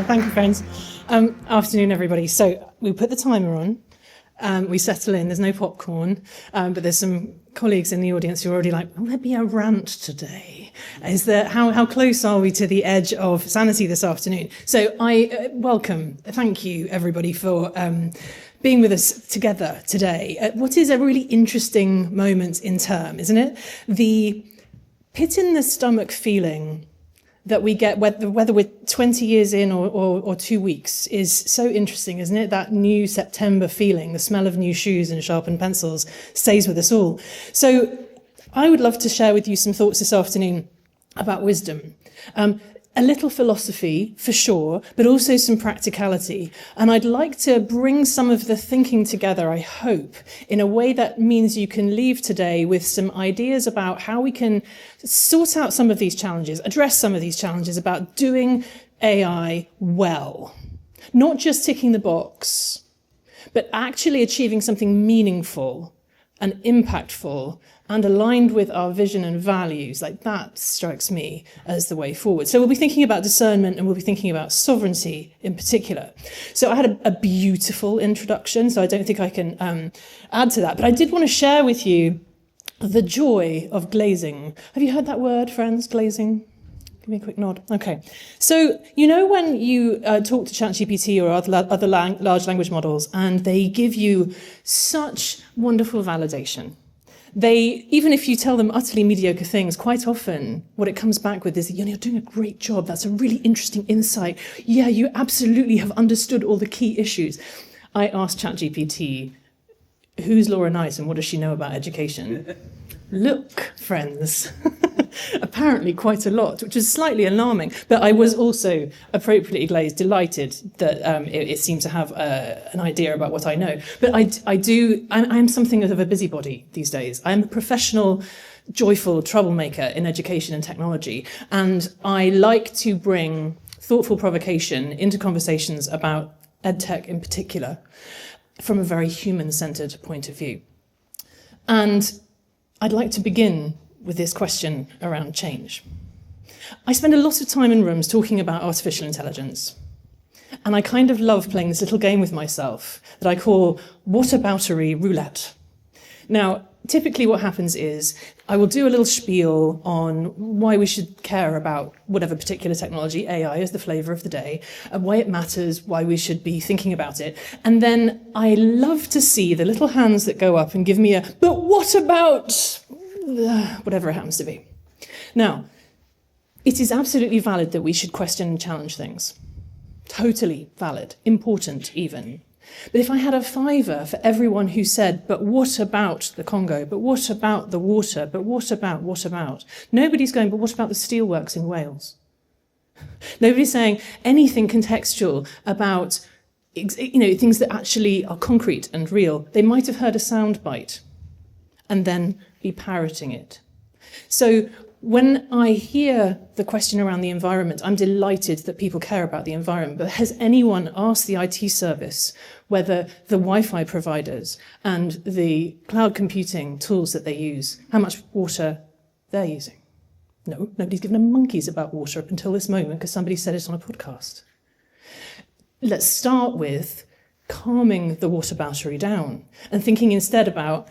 Thank you, friends. Afternoon, everybody. So we put the timer on, we settle in, there's no popcorn, but there's some colleagues in the audience who are already like, will there be a rant today? How close are we to the edge of sanity this afternoon? So I thank you, everybody, for being with us together today. What is a really interesting moment in term, isn't it? The pit in the stomach feeling that we get, whether we're 20 years in or 2 weeks, is so interesting, isn't it? That new September feeling, the smell of new shoes and sharpened pencils stays with us all. So I would love to share with you some thoughts this afternoon about wisdom. A little philosophy, for sure, but also some practicality. And I'd like to bring some of the thinking together, I hope, in a way that means you can leave today with some ideas about how we can sort out some of these challenges, address some of these challenges about doing AI well. Not just ticking the box, but actually achieving something meaningful and impactful and aligned with our vision and values. Like, that strikes me as the way forward. So we'll be thinking about discernment, and we'll be thinking about sovereignty in particular. So I had a beautiful introduction, so I don't think I can add to that. But I did want to share with you the joy of glazing. Have you heard that word, friends, glazing? Give me a quick nod. Okay. So, you know when you talk to ChatGPT or other large language models, and they give you such wonderful validation. Even if you tell them utterly mediocre things, quite often what it comes back with is, you're doing a great job. That's a really interesting insight. Yeah, you absolutely have understood all the key issues. I asked ChatGPT, who's Laura Knight and what does she know about education? Look, friends, apparently quite a lot, which is slightly alarming. But I was also appropriately glazed, delighted that it seemed to have an idea about what I know. But I'm something of a busybody these days. I'm a professional, joyful troublemaker in education and technology. And I like to bring thoughtful provocation into conversations about EdTech in particular, from a very human-centered point of view. And I'd like to begin with this question around change. I spend a lot of time in rooms talking about artificial intelligence, and I kind of love playing this little game with myself that I call whataboutery roulette. Now, typically what happens is I will do a little spiel on why we should care about whatever particular technology, AI is the flavour of the day, and why it matters, why we should be thinking about it. And then I love to see the little hands that go up and give me but what about whatever it happens to be. Now, it is absolutely valid that we should question and challenge things. Totally valid, important even. But if I had a fiver for everyone who said, but what about the Congo? But what about the water? But what about? Nobody's going, but what about the steelworks in Wales? Nobody's saying anything contextual about, things that actually are concrete and real. They might have heard a sound bite and then be parroting it. So when I hear the question around the environment, I'm delighted that people care about the environment, but has anyone asked the IT service whether the Wi-Fi providers and the cloud computing tools that they use, how much water they're using? No, nobody's given a monkeys about water up until this moment because somebody said it on a podcast. Let's start with calming the whataboutery down and thinking instead about,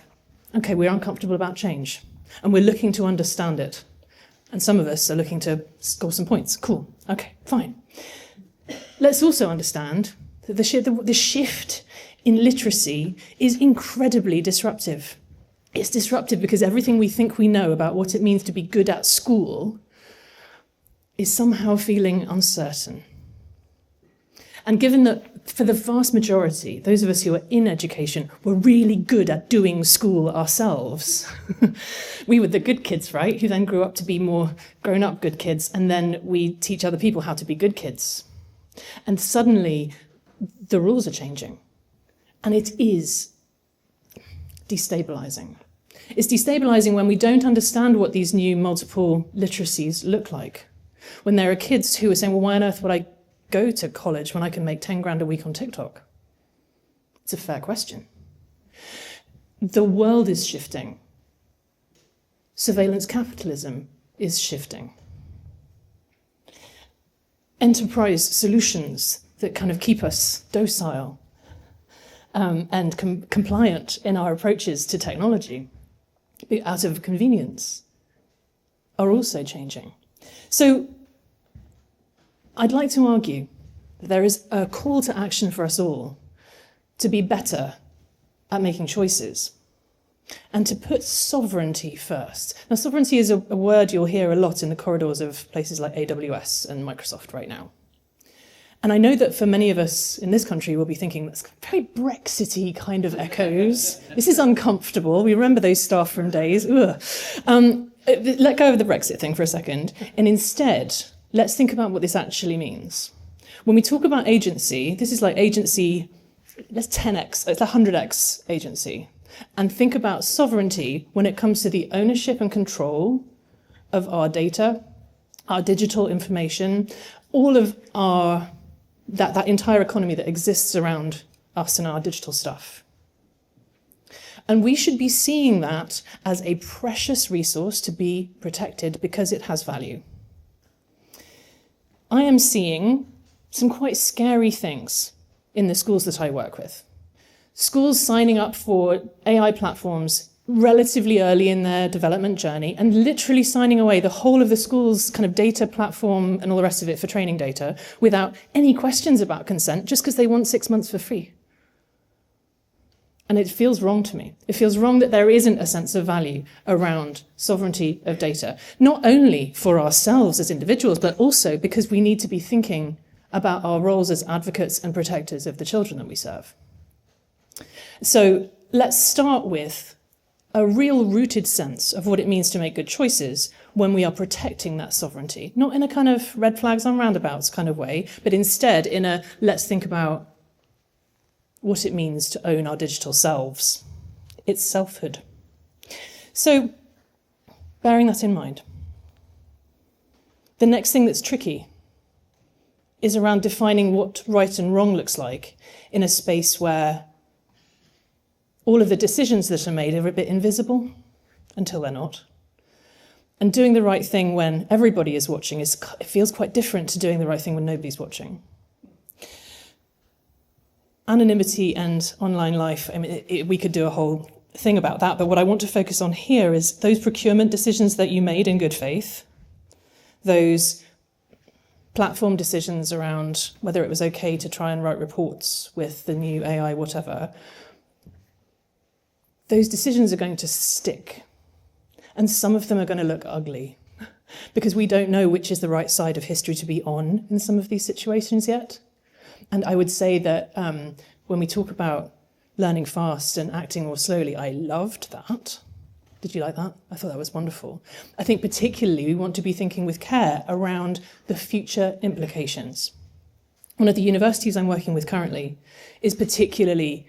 okay, we're uncomfortable about change and we're looking to understand it. And some of us are looking to score some points. Cool. Okay, fine. Let's also understand that the shift in literacy is incredibly disruptive. It's disruptive because everything we think we know about what it means to be good at school is somehow feeling uncertain. And given that for the vast majority, those of us who are in education were really good at doing school ourselves. We were the good kids, right? Who then grew up to be more grown-up good kids, and then we teach other people how to be good kids. And suddenly, the rules are changing. And it is destabilizing. It's destabilizing when we don't understand what these new multiple literacies look like. When there are kids who are saying, well, why on earth would I go to college when I can make 10 grand a week on TikTok? It's a fair question. The world is shifting. Surveillance capitalism is shifting. enterprise solutions that kind of keep us docile and compliant in our approaches to technology out of convenience are also changing. So I'd like to argue that there is a call to action for us all to be better at making choices and to put sovereignty first. Now, sovereignty is a word you'll hear a lot in the corridors of places like AWS and Microsoft right now. And I know that for many of us in this country, we'll be thinking that's very Brexity kind of echoes. This is uncomfortable. We remember those staff from days. Let go of the Brexit thing for a second. And instead, let's think about what this actually means. When we talk about agency, this is like agency, let's 10x, it's 100x agency. And think about sovereignty when it comes to the ownership and control of our data, our digital information, all of our that entire economy that exists around us and our digital stuff. And we should be seeing that as a precious resource to be protected because it has value. I am seeing some quite scary things in the schools that I work with. Schools signing up for AI platforms relatively early in their development journey and literally signing away the whole of the school's kind of data platform and all the rest of it for training data without any questions about consent, just because they want 6 months for free. And it feels wrong to me. It feels wrong that there isn't a sense of value around sovereignty of data, not only for ourselves as individuals, but also because we need to be thinking about our roles as advocates and protectors of the children that we serve. So let's start with a real rooted sense of what it means to make good choices when we are protecting that sovereignty, not in a kind of red flags on roundabouts kind of way, but instead in a let's think about what it means to own our digital selves. It's selfhood. So bearing that in mind, the next thing that's tricky is around defining what right and wrong looks like in a space where all of the decisions that are made are a bit invisible until they're not. And doing the right thing when everybody is watching it feels quite different to doing the right thing when nobody's watching. Anonymity and online life, I mean, we could do a whole thing about that, but what I want to focus on here is those procurement decisions that you made in good faith, those platform decisions around whether it was okay to try and write reports with the new AI, whatever. Those decisions are going to stick. And some of them are going to look ugly because we don't know which is the right side of history to be on in some of these situations yet. And I would say that when we talk about learning fast and acting more slowly, I loved that. Did you like that? I thought that was wonderful. I think particularly we want to be thinking with care around the future implications. One of the universities I'm working with currently is particularly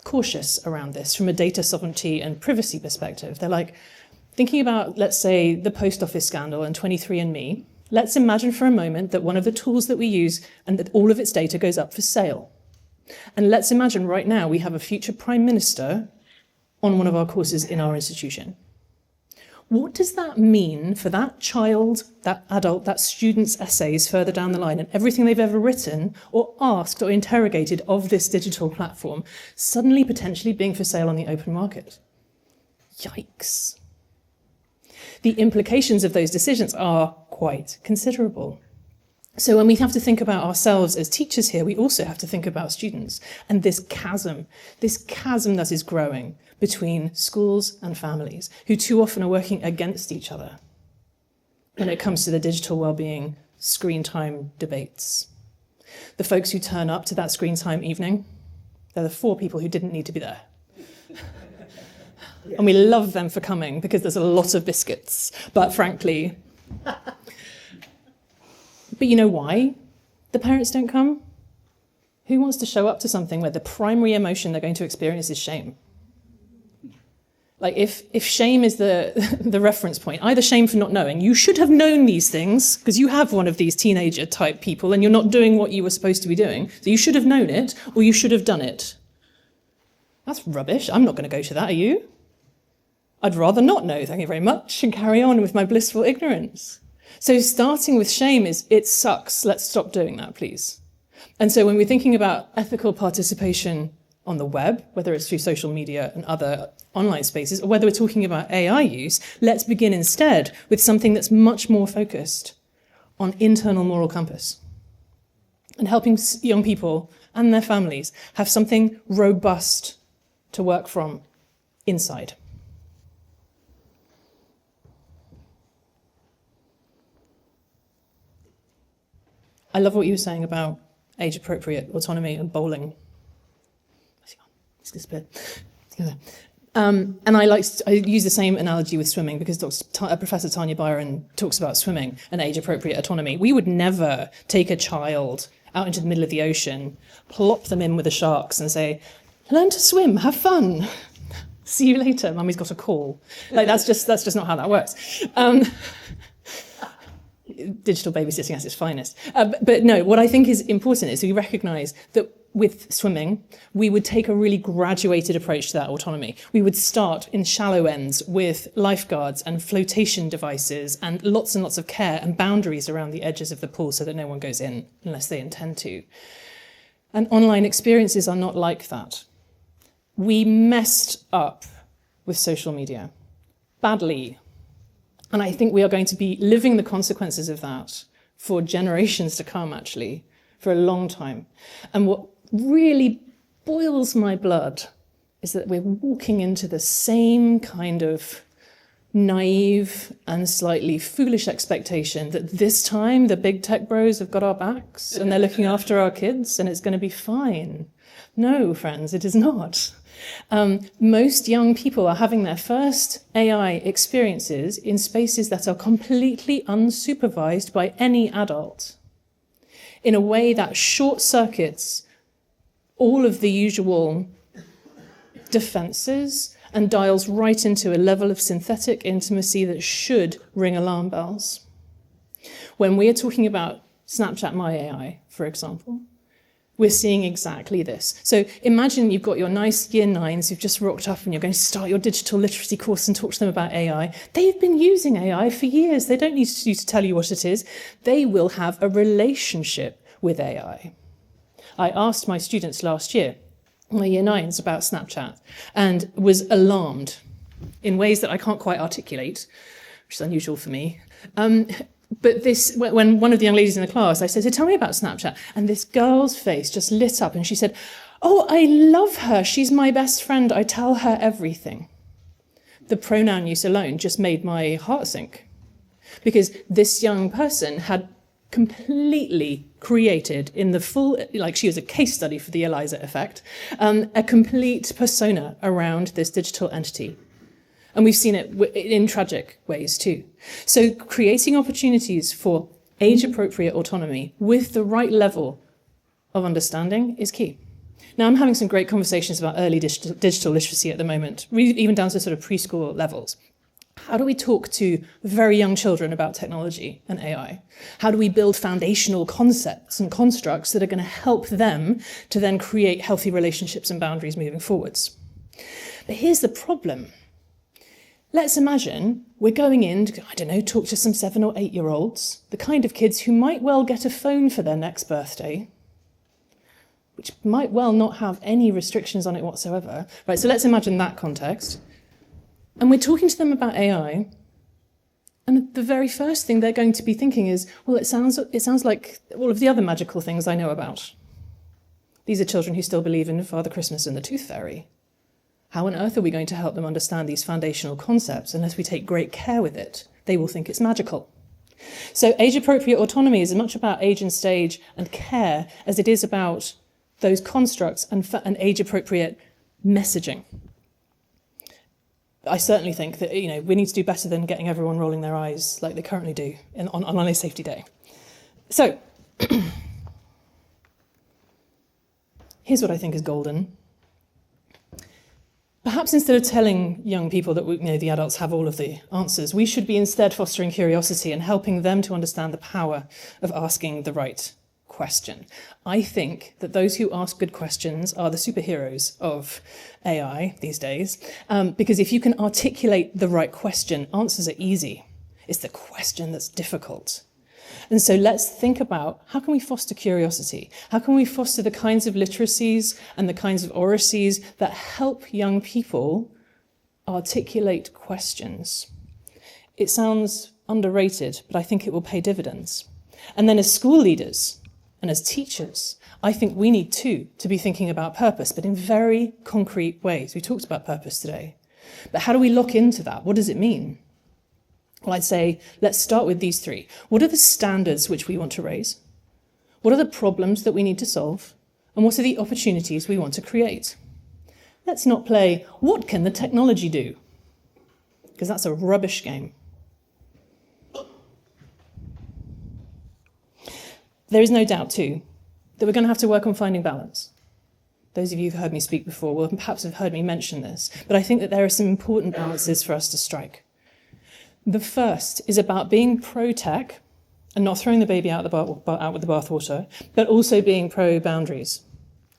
cautious around this from a data sovereignty and privacy perspective. They're like, thinking about, let's say, the post office scandal and 23andMe, let's imagine for a moment that one of the tools that we use and that all of its data goes up for sale. And let's imagine right now we have a future prime minister on one of our courses in our institution. What does that mean for that child, that adult, that student's essays further down the line and everything they've ever written or asked or interrogated of this digital platform suddenly potentially being for sale on the open market? Yikes. The implications of those decisions are quite considerable. So when we have to think about ourselves as teachers here, we also have to think about students and this chasm that is growing between schools and families, who too often are working against each other when it comes to the digital well-being screen time debates. The folks who turn up to that screen time evening, they're the 4 people who didn't need to be there. And we love them for coming because there's a lot of biscuits. But frankly, but you know why the parents don't come? Who wants to show up to something where the primary emotion they're going to experience is shame? Like if shame is the reference point, either shame for not knowing, you should have known these things because you have one of these teenager type people and you're not doing what you were supposed to be doing. So you should have known it or you should have done it. That's rubbish. I'm not going to go to that, are you? I'd rather not know, thank you very much, and carry on with my blissful ignorance. So starting with shame is, it sucks, let's stop doing that, please. And so when we're thinking about ethical participation on the web, whether it's through social media and other online spaces, or whether we're talking about AI use, let's begin instead with something that's much more focused on internal moral compass and helping young people and their families have something robust to work from inside. I love what you were saying about age-appropriate autonomy and bowling. It's disappeared. And I use the same analogy with swimming because Professor Tanya Byron talks about swimming and age-appropriate autonomy. We would never take a child out into the middle of the ocean, plop them in with the sharks and say, learn to swim, have fun. See you later, mummy's got a call. Like that's just not how that works. Digital babysitting at its finest. But no, what I think is important is we recognise that with swimming, we would take a really graduated approach to that autonomy. We would start in shallow ends with lifeguards and flotation devices and lots of care and boundaries around the edges of the pool so that no one goes in unless they intend to. And online experiences are not like that. We messed up with social media badly. And I think we are going to be living the consequences of that for generations to come, actually, for a long time. And what really boils my blood is that we're walking into the same kind of naive and slightly foolish expectation that this time the big tech bros have got our backs and they're looking after our kids and it's going to be fine. No, friends, it is not. Most young people are having their first AI experiences in spaces that are completely unsupervised by any adult, in a way that short circuits all of the usual defenses and dials right into a level of synthetic intimacy that should ring alarm bells. When we are talking about Snapchat My AI, for example, we're seeing exactly this. So imagine you've got your nice year nines who've just rocked up and you're going to start your digital literacy course and talk to them about AI. They've been using AI for years. They don't need you to tell you what it is. They will have a relationship with AI. I asked my students last year, my year nines, about Snapchat and was alarmed in ways that I can't quite articulate, which is unusual for me. But this, when one of the young ladies in the class, I said, so tell me about Snapchat. And this girl's face just lit up and she said, oh, I love her. She's my best friend. I tell her everything. The pronoun use alone just made my heart sink because this young person had completely created in the full, like she was a case study for the Eliza effect, a complete persona around this digital entity. And we've seen it in tragic ways too. So creating opportunities for age-appropriate autonomy with the right level of understanding is key. Now, I'm having some great conversations about early digital literacy at the moment, even down to sort of preschool levels. How do we talk to very young children about technology and AI? How do we build foundational concepts and constructs that are going to help them to then create healthy relationships and boundaries moving forwards? But here's the problem. Let's imagine we're going in to, I don't know, talk to some 7 or 8 year olds, the kind of kids who might well get a phone for their next birthday, which might well not have any restrictions on it whatsoever. Right, so let's imagine that context. And we're talking to them about AI, and the very first thing they're going to be thinking is, well, it sounds like all of the other magical things I know about. These are children who still believe in Father Christmas and the Tooth Fairy. How on earth are we going to help them understand these foundational concepts unless we take great care with it? They will think it's magical. So age-appropriate autonomy is as much about age and stage and care as it is about those constructs and age-appropriate messaging. I certainly think that we need to do better than getting everyone rolling their eyes like they currently do on Online Safety Day. So here's what I think is golden. Perhaps instead of telling young people that the adults have all of the answers, we should be instead fostering curiosity and helping them to understand the power of asking the right question. I think that those who ask good questions are the superheroes of AI these days, because if you can articulate the right question, answers are easy. It's the question that's difficult. And so let's think about how can we foster curiosity? How can we foster the kinds of literacies and the kinds of oracies that help young people articulate questions? It sounds underrated, but I think it will pay dividends. And then as school leaders and as teachers, I think we need too to be thinking about purpose, but in very concrete ways. We talked about purpose today. But how do we lock into that? What does it mean? Well, I'd say, let's start with these three. What are the standards which we want to raise? What are the problems that we need to solve? And what are the opportunities we want to create? Let's not play, what can the technology do? Because that's a rubbish game. There is no doubt, too, that we're going to have to work on finding balance. Those of you who've heard me speak before will perhaps have heard me mention this, but I think that there are some important balances for us to strike. The first is about being pro-tech and not throwing the baby out with the bathwater, but also being pro-boundaries.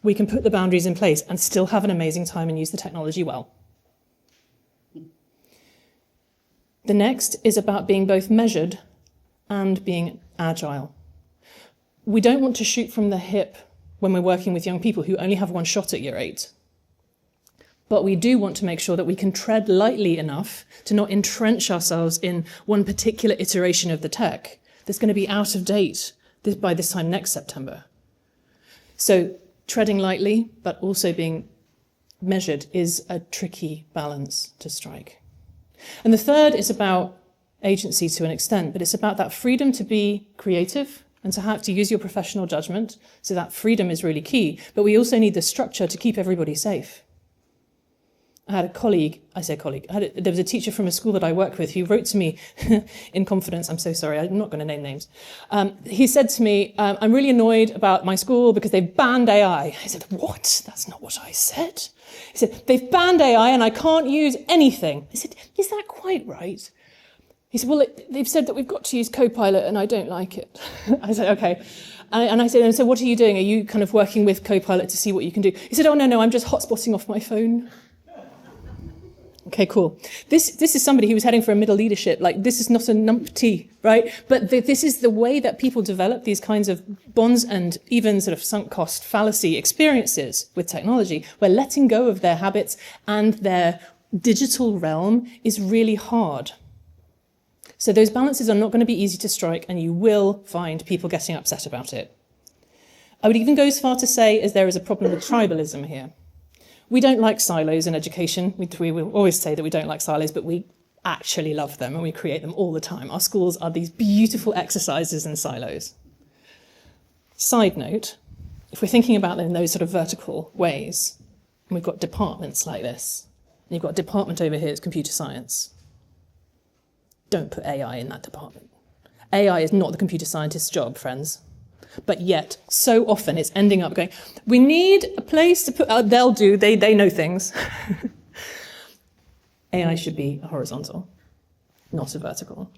We can put the boundaries in place and still have an amazing time and use the technology well. The next is about being both measured and being agile. We don't want to shoot from the hip when we're working with young people who only have one shot at year 8. But we do want to make sure that we can tread lightly enough to not entrench ourselves in one particular iteration of the tech that's going to be out of date by this time next September. So treading lightly, but also being measured is a tricky balance to strike. And the third is about agency to an extent, but it's about that freedom to be creative and to have to use your professional judgment. So that freedom is really key, but we also need the structure to keep everybody safe. I had a colleague, there was a teacher from a school that I work with who wrote to me in confidence, I'm so sorry, I'm not going to name names. He said to me, I'm really annoyed about my school because they've banned AI. I said, what? That's not what I said. He said, they've banned AI and I can't use anything. I said, is that quite right? He said, well, they've said that we've got to use Copilot and I don't like it. I said, okay. And I said, and so what are you doing? Are you kind of working with Copilot to see what you can do? He said, oh, no, I'm just hotspotting off my phone. Okay, cool. This is somebody who was heading for a middle leadership. Like, this is not a numpty, right? But this is the way that people develop these kinds of bonds and even sort of sunk cost fallacy experiences with technology, where letting go of their habits and their digital realm is really hard. So those balances are not going to be easy to strike, and you will find people getting upset about it. I would even go as far to say as there is a problem with tribalism here. We don't like silos in education. We will always say that we don't like silos, but we actually love them and we create them all the time. Our schools are these beautiful exercises in silos. Side note, if we're thinking about them in those sort of vertical ways, and we've got departments like this, and you've got a department over here, it's computer science. Don't put AI in that department. AI is not the computer scientist's job, friends. But yet, so often it's ending up going, we need a place to put, they'll do, they know things. AI should be a horizontal, not a vertical.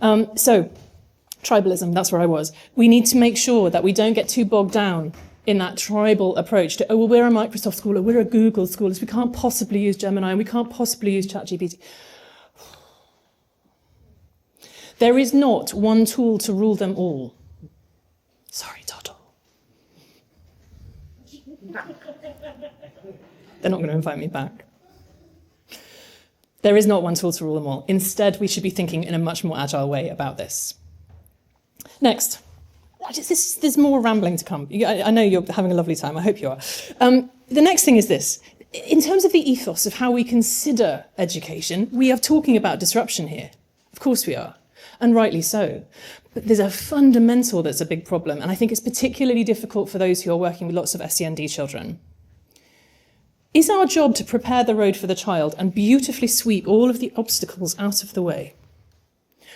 So, tribalism, that's where I was. We need to make sure that we don't get too bogged down in that tribal approach to, oh, well, we're a Microsoft school, or we're a Google school, so we can't possibly use Gemini, and we can't possibly use ChatGPT. There is not one tool to rule them all. Sorry, Toto. They're not going to invite me back. There is not one tool to rule them all. Instead, we should be thinking in a much more agile way about this. Next. There's more rambling to come. I know you're having a lovely time. I hope you are. The next thing is this. In terms of the ethos of how we consider education, we are talking about disruption here. Of course we are. And rightly so. But there's a fundamental that's a big problem, and I think it's particularly difficult for those who are working with lots of SEND children. Is our job to prepare the road for the child and beautifully sweep all of the obstacles out of the way?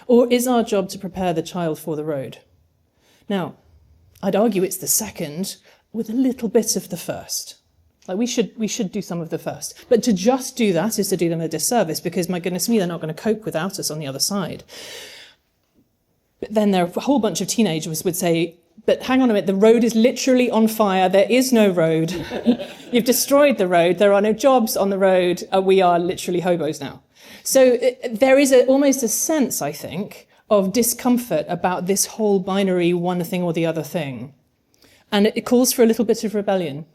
Or is our job to prepare the child for the road? Now, I'd argue it's the second with a little bit of the first. Like we should do some of the first. But to just do that is to do them a disservice, because, my goodness me, they're not going to cope without us on the other side. But then there are a whole bunch of teenagers would say, but hang on a minute, the road is literally on fire. There is no road. You've destroyed the road. There are no jobs on the road. We are literally hobos now. So there is almost a sense, I think, of discomfort about this whole binary one thing or the other thing. And it calls for a little bit of rebellion.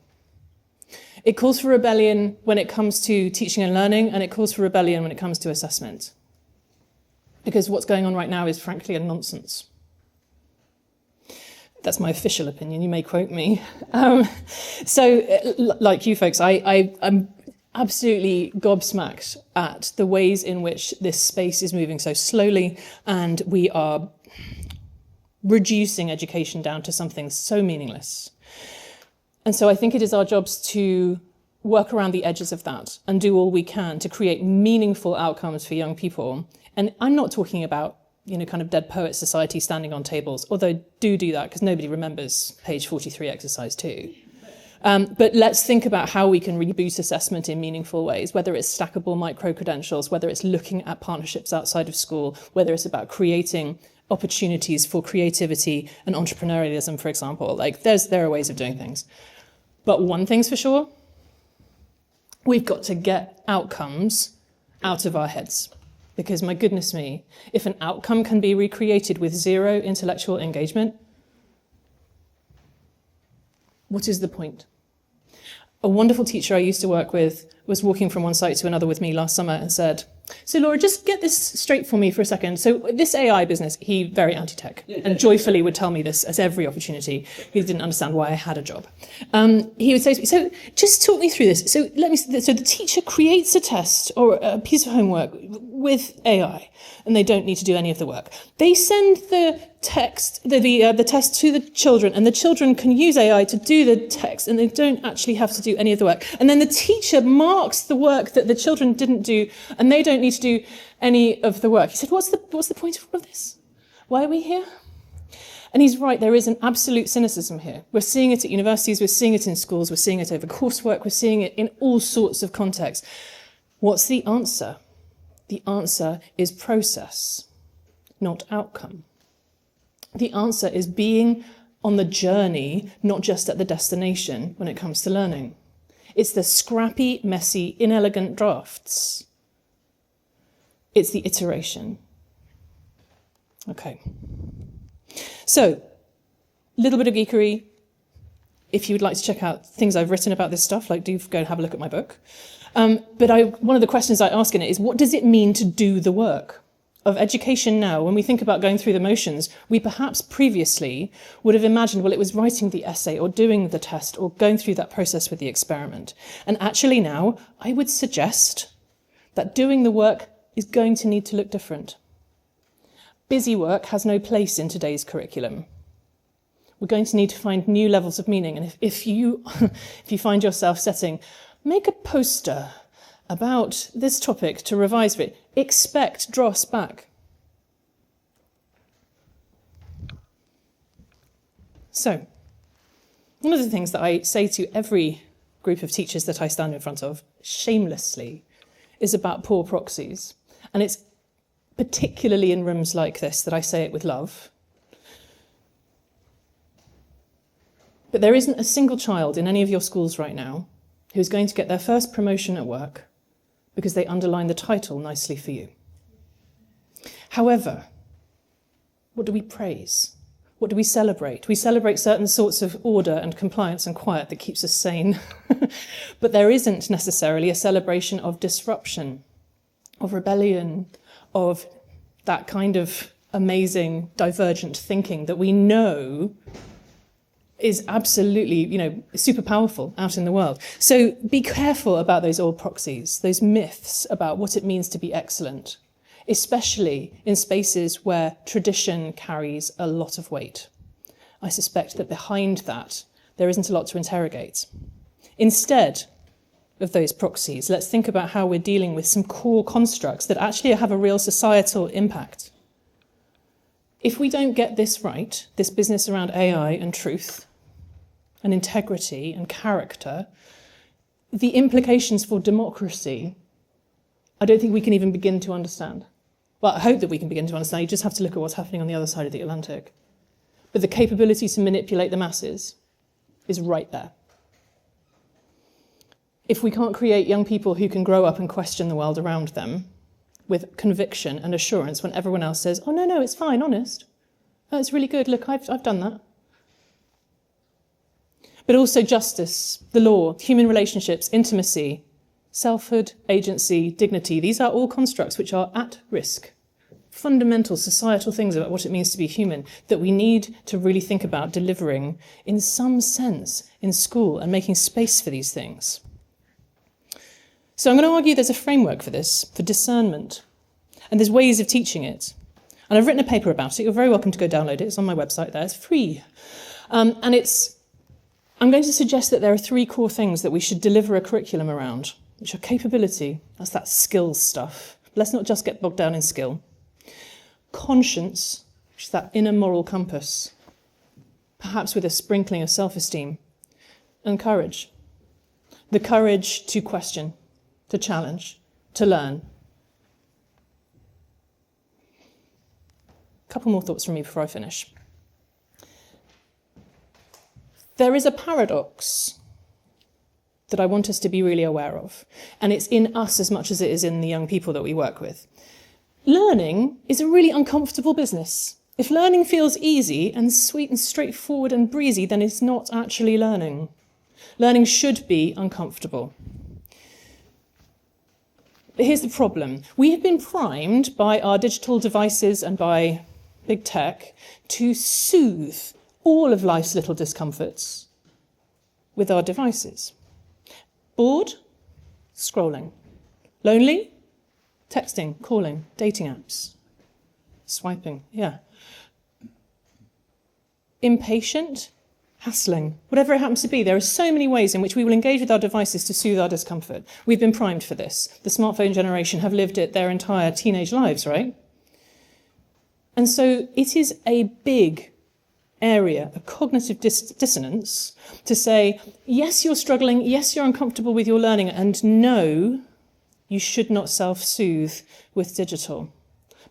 It calls for rebellion when it comes to teaching and learning, and it calls for rebellion when it comes to assessment. Because what's going on right now is frankly a nonsense. That's my official opinion, you may quote me. Like you folks, I'm absolutely gobsmacked at the ways in which this space is moving so slowly, and we are reducing education down to something so meaningless. And so I think it is our jobs to work around the edges of that and do all we can to create meaningful outcomes for young people. And I'm not talking about, kind of Dead Poet Society standing on tables, although do that because nobody remembers page 43 exercise 2. But let's think about how we can reboot assessment in meaningful ways, whether it's stackable micro-credentials, whether it's looking at partnerships outside of school, whether it's about creating opportunities for creativity and entrepreneurialism, for example. Like there are ways of doing things. But one thing's for sure, we've got to get outcomes out of our heads. Because my goodness me, if an outcome can be recreated with zero intellectual engagement, what is the point? A wonderful teacher I used to work with was walking from one site to another with me last summer and said, "So Laura, just get this straight for me for a second. So this AI business," he very anti-tech and joyfully would tell me this at every opportunity. He didn't understand why I had a job. He would say to me, "So just talk me through this. So the teacher creates a test or a piece of homework with AI, and they don't need to do any of the work. They send the test to the children, and the children can use AI to do the text, and they don't actually have to do any of the work. And then the teacher marks the work that the children didn't do, and they don't need to do any of the work." He said, what's the point of all of this? Why are we here? And he's right, there is an absolute cynicism here. We're seeing it at universities, we're seeing it in schools, we're seeing it over coursework, we're seeing it in all sorts of contexts. What's the answer? The answer is process, not outcome. The answer is being on the journey, not just at the destination when it comes to learning. It's the scrappy, messy, inelegant drafts. It's the iteration. Okay. So, a little bit of geekery. If you would like to check out things I've written about this stuff, do go and have a look at my book. But one of the questions I ask in it is, what does it mean to do the work of education now? When we think about going through the motions, we perhaps previously would have imagined, well, it was writing the essay or doing the test or going through that process with the experiment. And actually now, I would suggest that doing the work is going to need to look different. Busy work has no place in today's curriculum. We're going to need to find new levels of meaning. And if you find yourself make a poster about this topic to revise for it, expect dross back. So, one of the things that I say to every group of teachers that I stand in front of, shamelessly, is about poor proxies. And it's particularly in rooms like this that I say it with love. But there isn't a single child in any of your schools right now who's going to get their first promotion at work because they underline the title nicely for you. However, what do we praise? What do we celebrate? We celebrate certain sorts of order and compliance and quiet that keeps us sane. But there isn't necessarily a celebration of disruption, of rebellion, of that kind of amazing divergent thinking that we know is absolutely, super powerful out in the world. So be careful about those old proxies, those myths about what it means to be excellent, especially in spaces where tradition carries a lot of weight. I suspect that behind that, there isn't a lot to interrogate. Instead of those proxies, let's think about how we're dealing with some core constructs that actually have a real societal impact. If we don't get this right, this business around AI and truth and integrity and character, the implications for democracy, I don't think we can even begin to understand. Well, I hope that we can begin to understand. You just have to look at what's happening on the other side of the Atlantic. But the capability to manipulate the masses is right there. If we can't create young people who can grow up and question the world around them, with conviction and assurance when everyone else says, oh, no, it's fine, honest. Oh, it's really good. Look, I've done that. But also justice, the law, human relationships, intimacy, selfhood, agency, dignity. These are all constructs which are at risk. Fundamental societal things about what it means to be human that we need to really think about delivering in some sense in school and making space for these things. So I'm going to argue there's a framework for this, for discernment, and there's ways of teaching it. And I've written a paper about it. You're very welcome to go download it. It's on my website there. It's free. I'm going to suggest that there are 3 core things that we should deliver a curriculum around, which are capability, that's that skills stuff. Let's not just get bogged down in skill. Conscience, which is that inner moral compass, perhaps with a sprinkling of self-esteem. And courage. The courage to question, to challenge, to learn. A couple more thoughts from me before I finish. There is a paradox that I want us to be really aware of, and it's in us as much as it is in the young people that we work with. Learning is a really uncomfortable business. If learning feels easy and sweet and straightforward and breezy, then it's not actually learning. Learning should be uncomfortable. But here's the problem. We have been primed by our digital devices and by big tech to soothe all of life's little discomforts with our devices. Bored? Scrolling. Lonely? Texting, calling, dating apps. Swiping, yeah. Impatient? Hassling. Whatever it happens to be, there are so many ways in which we will engage with our devices to soothe our discomfort. We've been primed for this. The smartphone generation have lived it their entire teenage lives, right? And so it is a big area of cognitive dissonance to say, yes, you're struggling, yes, you're uncomfortable with your learning, and no, you should not self-soothe with digital.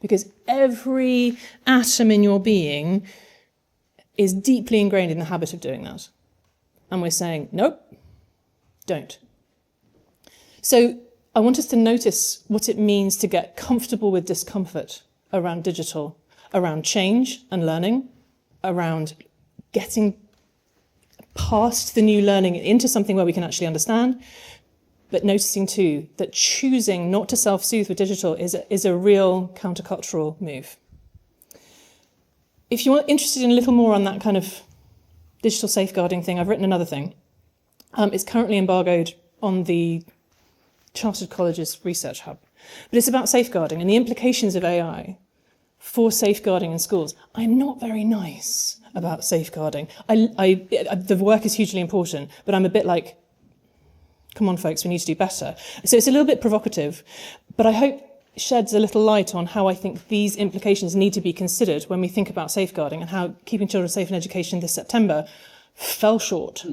Because every atom in your being is deeply ingrained in the habit of doing that. And we're saying, nope, don't. So I want us to notice what it means to get comfortable with discomfort around digital, around change and learning, around getting past the new learning into something where we can actually understand, but noticing too that choosing not to self-soothe with digital is a real countercultural move. If you're interested in a little more on that kind of digital safeguarding thing, I've written another thing. It's currently embargoed on the Chartered Colleges Research Hub. But it's about safeguarding and the implications of AI for safeguarding in schools. I'm not very nice about safeguarding. The work is hugely important, but I'm a bit like, come on, folks, we need to do better. So it's a little bit provocative, but I hope it sheds a little light on how I think these implications need to be considered when we think about safeguarding and how keeping children safe in education this September fell short,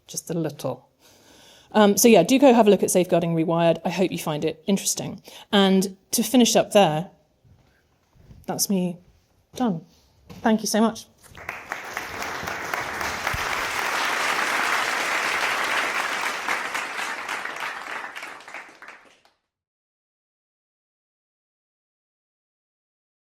just a little. So yeah, do go have a look at Safeguarding Rewired. I hope you find it interesting. And to finish up there, that's me done. Thank you so much.